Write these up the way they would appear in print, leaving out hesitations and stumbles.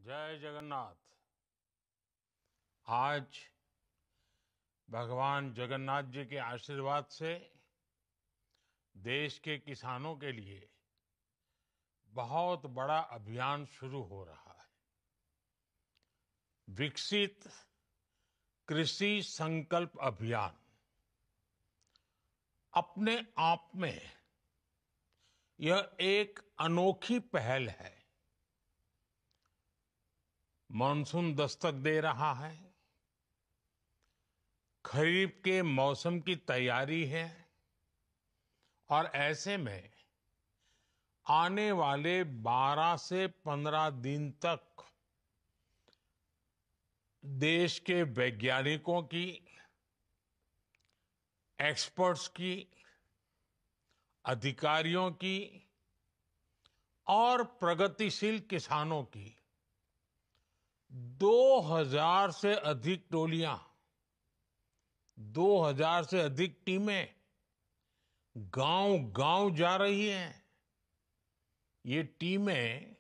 जय जगन्नाथ। आज भगवान जगन्नाथ जी के आशीर्वाद से देश के किसानों के लिए बहुत बड़ा अभियान शुरू हो रहा है। विकसित कृषि संकल्प अभियान अपने आप में यह एक अनोखी पहल है। मानसून दस्तक दे रहा है, खरीफ के मौसम की तैयारी है और ऐसे में आने वाले 12 से 15 दिन तक देश के वैज्ञानिकों की, एक्सपर्ट्स की, अधिकारियों की और प्रगतिशील किसानों की 2000 से अधिक टोलियां, 2000 से अधिक टीमें गांव-गांव जा रही हैं। ये टीमें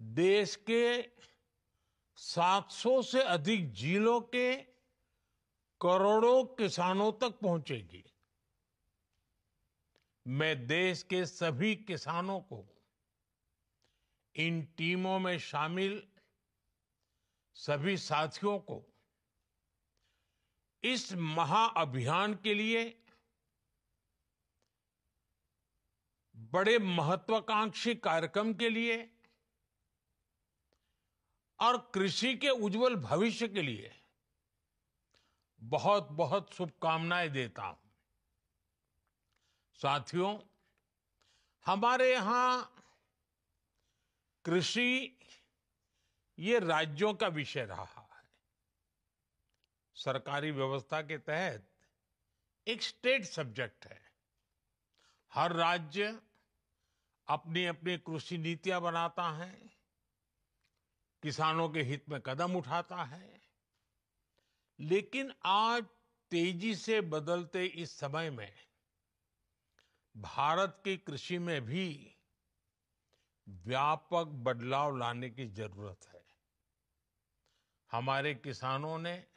देश के 700 से अधिक जिलों के करोड़ों किसानों तक पहुंचेगी। मैं देश के सभी किसानों को इन टीमों में शामिल सभी साथियों को इस महाअभियान के लिए बड़े महत्वाकांक्षी कार्यक्रम के लिए और कृषि के उज्जवल भविष्य के लिए बहुत बहुत शुभकामनाएं देता हूं। साथियों, हमारे यहां कृषि ये राज्यों का विषय रहा है। सरकारी व्यवस्था के तहत एक स्टेट सब्जेक्ट है। हर राज्य अपनी अपनी कृषि नीतियां बनाता है, किसानों के हित में कदम उठाता है। लेकिन आज तेजी से बदलते इस समय में भारत की कृषि में भी व्यापक बदलाव लाने की जरूरत है। हमारे किसानों ने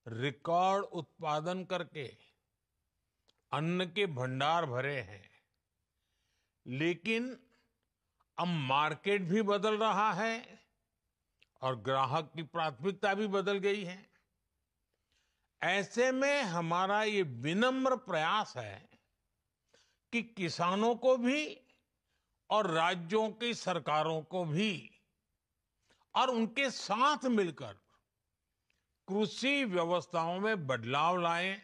रिकॉर्ड उत्पादन करके अन्न के भंडार भरे हैं, लेकिन अब मार्केट भी बदल रहा है और ग्राहक की प्राथमिकता भी बदल गई है। ऐसे में हमारा ये विनम्र प्रयास है कि किसानों को भी और राज्यों की सरकारों को भी और उनके साथ मिलकर कृषि व्यवस्थाओं में बदलाव लाएं।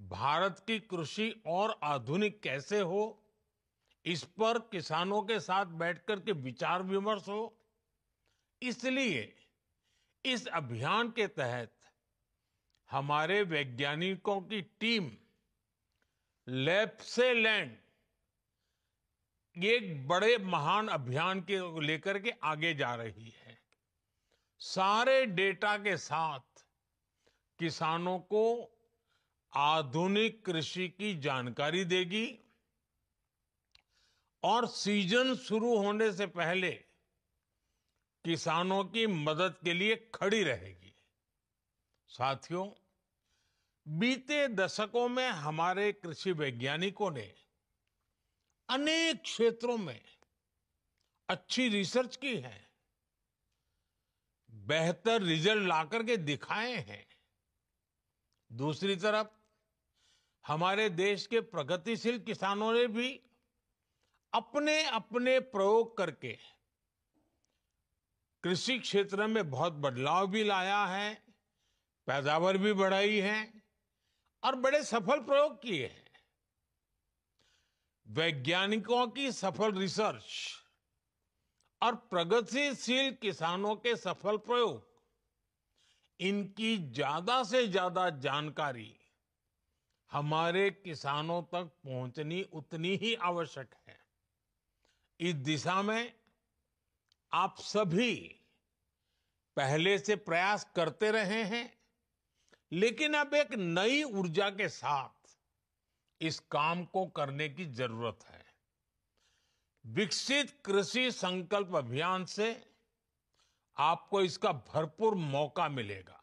भारत की कृषि और आधुनिक कैसे हो, इस पर किसानों के साथ बैठकर के विचार विमर्श हो। इसलिए इस अभियान के तहत हमारे वैज्ञानिकों की टीम लैब से लैंड एक बड़े महान अभियान के लेकर के आगे जा रही है। सारे डेटा के साथ किसानों को आधुनिक कृषि की जानकारी देगी और सीजन शुरू होने से पहले किसानों की मदद के लिए खड़ी रहेगी। साथियों, बीते दशकों में हमारे कृषि वैज्ञानिकों ने अनेक क्षेत्रों में अच्छी रिसर्च की है, बेहतर रिजल्ट लाकर के दिखाए हैं। दूसरी तरफ हमारे देश के प्रगतिशील किसानों ने भी अपने अपने प्रयोग करके कृषि क्षेत्र में बहुत बदलाव भी लाया है, पैदावार भी बढ़ाई है और बड़े सफल प्रयोग किए हैं। वैज्ञानिकों की सफल रिसर्च और प्रगतिशील किसानों के सफल प्रयोग, इनकी ज्यादा से ज्यादा जानकारी हमारे किसानों तक पहुंचनी उतनी ही आवश्यक है। इस दिशा में आप सभी पहले से प्रयास करते रहे हैं, लेकिन अब एक नई ऊर्जा के साथ इस काम को करने की जरूरत है। विकसित कृषि संकल्प अभियान से आपको इसका भरपूर मौका मिलेगा।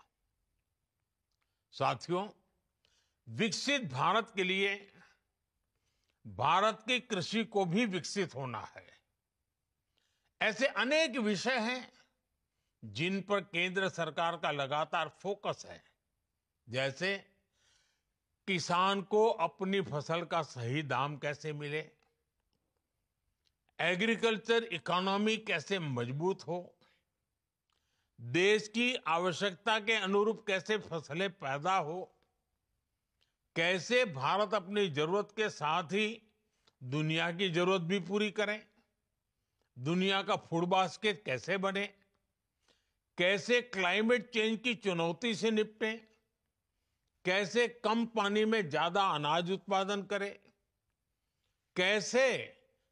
साथियों, विकसित भारत के लिए भारत की कृषि को भी विकसित होना है। ऐसे अनेक विषय हैं जिन पर केंद्र सरकार का लगातार फोकस है, जैसे किसान को अपनी फसल का सही दाम कैसे मिले, एग्रीकल्चर इकोनॉमी कैसे मजबूत हो, देश की आवश्यकता के अनुरूप कैसे फसलें पैदा हो, कैसे भारत अपनी जरूरत के साथ ही दुनिया की जरूरत भी पूरी करे, दुनिया का फूड बास्केट कैसे बने, कैसे क्लाइमेट चेंज की चुनौती से निपटें, कैसे कम पानी में ज्यादा अनाज उत्पादन करें, कैसे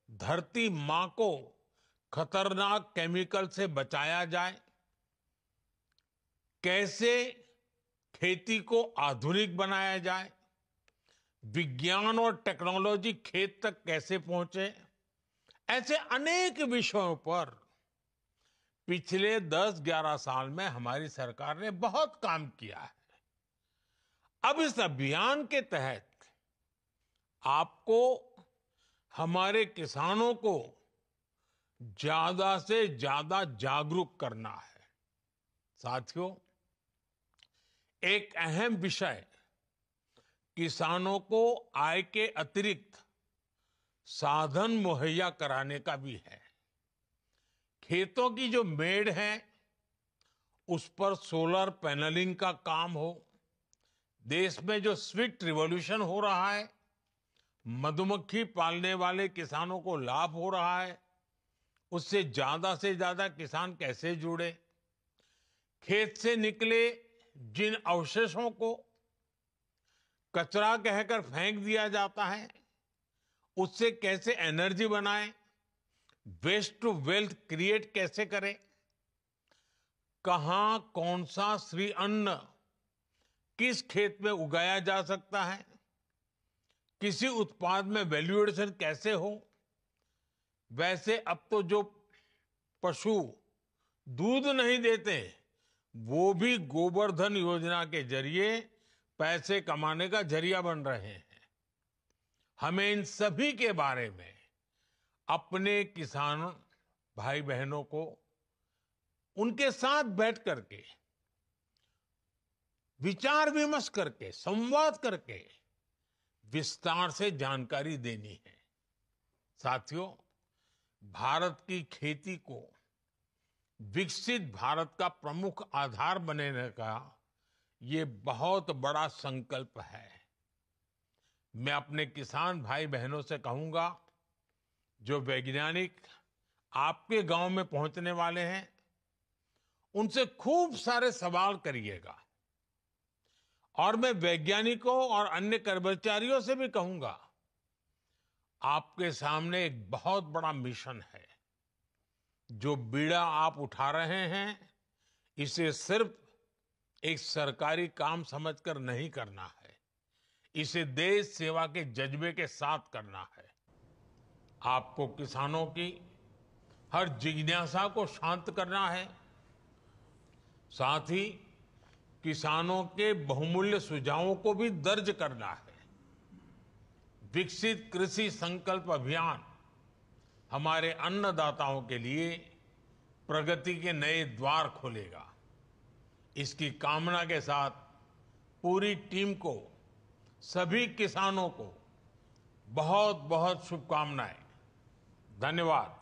धरती मां को खतरनाक केमिकल से बचाया जाए, कैसे खेती को आधुनिक बनाया जाए, विज्ञान और टेक्नोलॉजी खेत तक कैसे पहुंचे। ऐसे अनेक विषयों पर पिछले 10-11 साल में हमारी सरकार ने बहुत काम किया है। अब इस अभियान के तहत आपको हमारे किसानों को ज्यादा से ज्यादा जागरूक करना है। साथियों, एक अहम विषय किसानों को आय के अतिरिक्त साधन मुहैया कराने का भी है। खेतों की जो मेड़ है उस पर सोलर पैनलिंग का काम हो, देश में जो स्वीट रिवॉल्यूशन हो रहा है, मधुमक्खी पालने वाले किसानों को लाभ हो रहा है, उससे ज्यादा किसान कैसे जुड़े, खेत से निकले जिन अवशेषों को कचरा कहकर फेंक दिया जाता है, उससे कैसे एनर्जी बनाएं, वेस्ट टू वेल्थ क्रिएट कैसे करें, कहां कौन सा श्री अन्न किस खेत में उगाया जा सकता है, किसी उत्पाद में वैल्यू एडिशन कैसे हो। वैसे अब तो जो पशु दूध नहीं देते वो भी गोबर धन योजना के जरिए पैसे कमाने का जरिया बन रहे हैं। हमें इन सभी के बारे में अपने किसान भाई बहनों को उनके साथ बैठ करके विचार विमर्श करके संवाद करके विस्तार से जानकारी देनी है। साथियों, भारत की खेती को विकसित भारत का प्रमुख आधार बनाने का ये बहुत बड़ा संकल्प है। मैं अपने किसान भाई बहनों से कहूंगा, जो वैज्ञानिक आपके गांव में पहुंचने वाले हैं, उनसे खूब सारे सवाल करिएगा। और मैं वैज्ञानिकों और अन्य कर्मचारियों से भी कहूंगा, आपके सामने एक बहुत बड़ा मिशन है। जो बीड़ा आप उठा रहे हैं, इसे सिर्फ एक सरकारी काम समझकर नहीं करना है, इसे देश सेवा के जज्बे के साथ करना है। आपको किसानों की हर जिज्ञासा को शांत करना है, साथ ही किसानों के बहुमूल्य सुझावों को भी दर्ज करना है। विकसित कृषि संकल्प अभियान हमारे अन्नदाताओं के लिए प्रगति के नए द्वार खोलेगा। इसकी कामना के साथ पूरी टीम को, सभी किसानों को बहुत बहुत शुभकामनाएं। धन्यवाद।